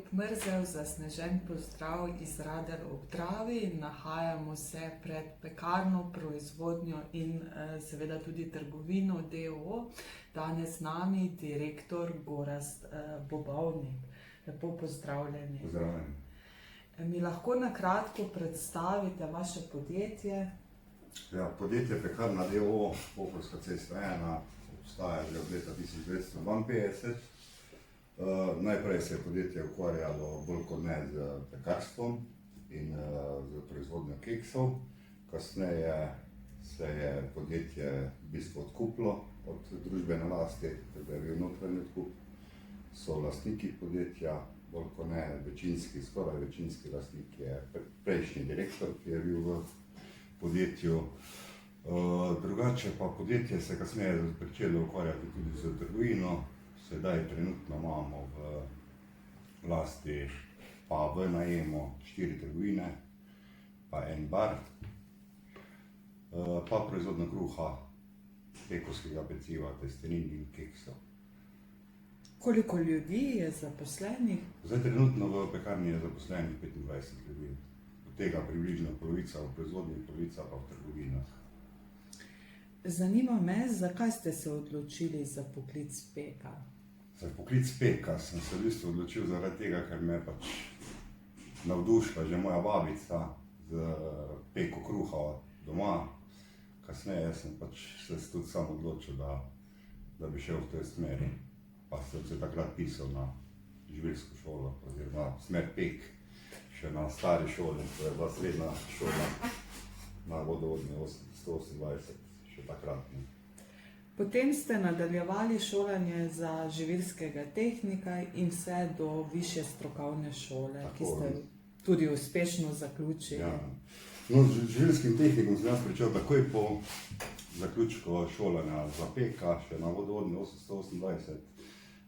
Lep mrzel, zasnežen pozdrav iz Radelj ob Dravi. Nahajamo se pred pekarno, proizvodnjo in seveda tudi trgovino d.o.o. Danes z nami direktor Gorazd Bobovnik. Lepo pozdravljeni. Pozdravljeni. Mi lahko na kratko predstavite vaše podjetje? Ja, podjetje Pekarna d.o.o. Pohorska cesta 1 obstaja že od leta 1952. Najprej se je podjetje ukvarjalo bolj kot ne z pekarstvom in z proizvodnjo keksov. Kasneje se je podjetje v bistvu odkupilo od družbene lasti, tako je bil notranji odkup. So lastniki podjetja, bolj kot ne večinski, skoraj večinski lastnik je prejšnji direktor, ki je bil v podjetju. Drugače pa podjetje se kasneje začelo ukvarjati tudi z trgovino. Sedaj trenutno imamo v lasti pa v najemu 4 trgovine, pa en bar, pa proizvodnja kruha, pekovskega peciva, testenin in keksov. Koliko ljudi je zaposlenih? Zdaj trenutno v pekarni je zaposlenih 25 ljudi, od tega približno polovica v proizvodnji, polovica pa v trgovinah. Zanima me, zakaj ste se odločili za poklic peka? Za poklic peka sem se v bistvu odločil zaradi tega, ker me je pač navdušila že moja babica z peko kruha doma. Kasneje sem pač se tudi sam odločil, da bi šel v tej smeri. Pa sem se takrat pisal na živilsko šolo, oziroma smer pek, še na stari šoli, to je bila srednja šola na vodovodni 128, še takrat. Potem ste nadaljevali šolanje za živilskega tehnika in vse do višje strokovne šole, ki ste tudi uspešno zaključili. Ja. No, z živilskim tehnikom sem jaz pričel takoj po zaključku šolanja za peka, še na vodovodni 828,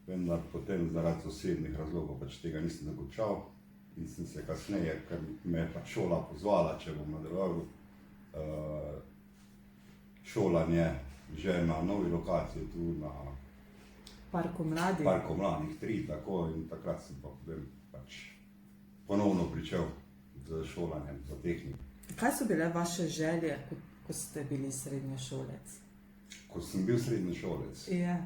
vendar potem zaradi osebnih razlogov pač tega nisem dokončal in sem se kasneje, ker me je pač šola pozvala, če bom nadaljeval šolanje že na novi lokaciji, tu na Parku mladih. Parku mladih 3, tako, in takrat sem pa potem pač ponovno pričel z šolanjem za tehniko. Kaj so bile vaše želje, ko ste bili srednješolec? Ko sem bil srednješolec? Ja.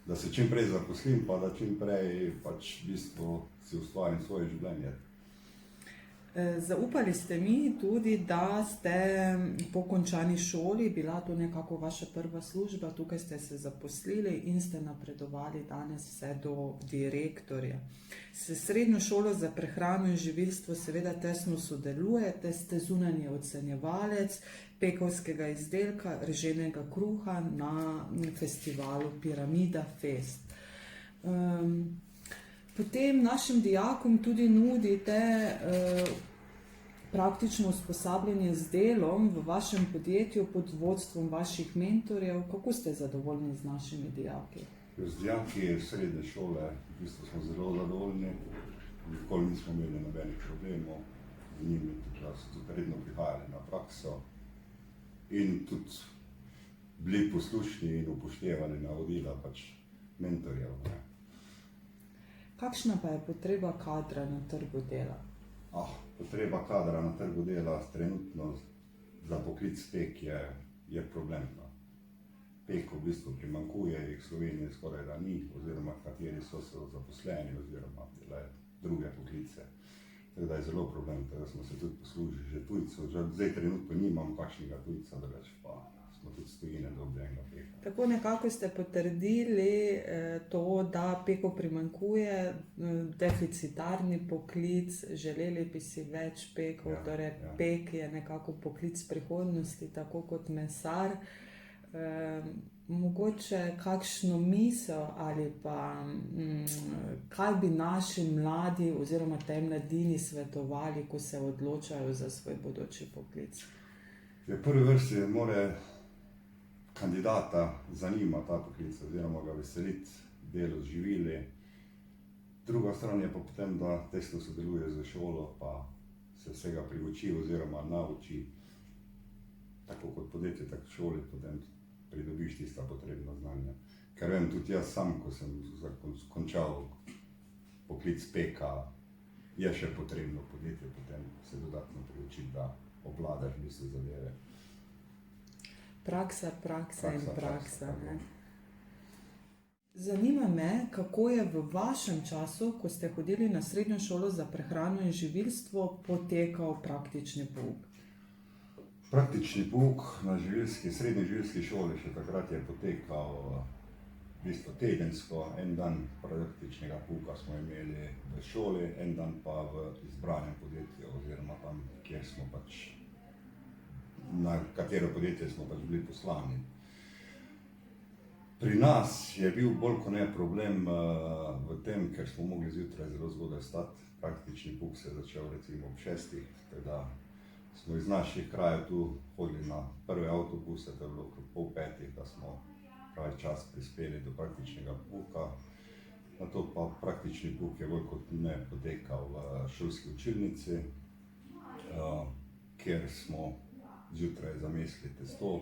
Da se čim prej zaposlim, pa da čim prej pač v bistvu si ustvarim svoje življenje. Zaupali ste mi tudi, da ste po končani šoli, bila to nekako vaša prva služba, tukaj ste se zaposlili in ste napredovali danes vse do direktorja. S srednjo šolo za prehrano in živilstvo seveda tesno sodelujete, ste zunanji ocenjevalec pekovskega izdelka, rženega kruha na festivalu Piramida Fest. Potem našim dijakom tudi nudite praktično usposabljanje z delom v vašem podjetju pod vodstvom vaših mentorjev. Kako ste zadovoljni z našimi dijaki? Z dijaki srednje šole v bistvu smo zelo zadovoljni, nikoli nismo imeli nobenih problemov z njimi, da so tudi redno prihajali na prakso in tudi bili poslušni in upoštevali navodila pač mentorjev. Kakšna pa je potreba kadra na trgu dela? Potreba kadra na trgu dela trenutno za poklic pek je problemna. Pekov v bistvu primanjkuje, jih v Sloveniji skoraj da ni, oziroma kateri so zaposleni, oziroma delajo druge poklice. Tako da je zelo problem, da smo se tudi poslužili že tujcev. Zdaj trenutno nimam kakšnega tujca, drugače pa smo tudi stojine dobljenega peka. Tako nekako ste potrdili to, da pekov primanjkuje, deficitarni poklic, želeli bi si več pekov, torej pek je nekako poklic prihodnosti, tako kot mesar. Mogoče kakšno misel ali pa kaj bi naši mladi oziroma tej mladini svetovali, ko se odločajo za svoj bodoči poklic? V prvi vrsti mora kandidata zanima ta poklic oziroma ga veseliti delo z živili. Druga stran je pa potem, da tesno sodeluje z šolo, pa se vsega priuči oziroma nauči, tako kot podjetje, tako v šoli, potem pridobiš tista potrebna znanja. Ker vem tudi jaz sam, ko sem končal poklic peka je še potrebno podjetje potem se dodatno priučiti, da obvladaš v bistvu zadeve. Praksa in praksa. tako. Ne? Zanima me, kako je v vašem času, ko ste hodili na srednjo šolo za prehrano in živilstvo, potekal praktični pouk. Praktični pouk na srednji živilski šoli še takrat je potekal v bistvu tedensko. En dan praktičnega pouka smo imeli v šoli, en dan pa v izbranem podjetju oziroma tam, kjer smo pač, na katero podjetje smo pač bili poslani. Pri nas je bil bolj kot ne problem v tem, ker smo mogli zjutraj zelo zgodaj vstati. Praktični pouk se je začel recimo ob 6, teda smo iz naših krajev tu hodili na prve avtobuse, to je bilo okrog 4:30, da smo pravi čas prispeli do praktičnega pouka. Nato pa praktični pouk je bolj kot ne potekal v šolski učilnici, kjer smo zjutraj zamesili testo.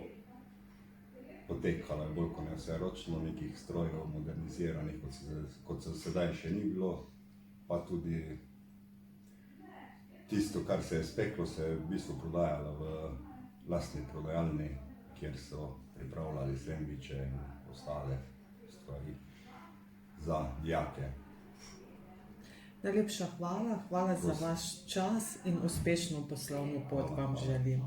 Potekalo je bolj kot ne vse ročno, nekih strojev moderniziranih, kot se sedaj še ni bilo, pa tudi tisto, kar se je speklo, se je v bistvu prodajalo v lastni prodajalni, kjer so pripravljali sendviče in ostale stvari za dijake. Najlepša hvala za vaš čas in uspešno poslovno pot vam želim.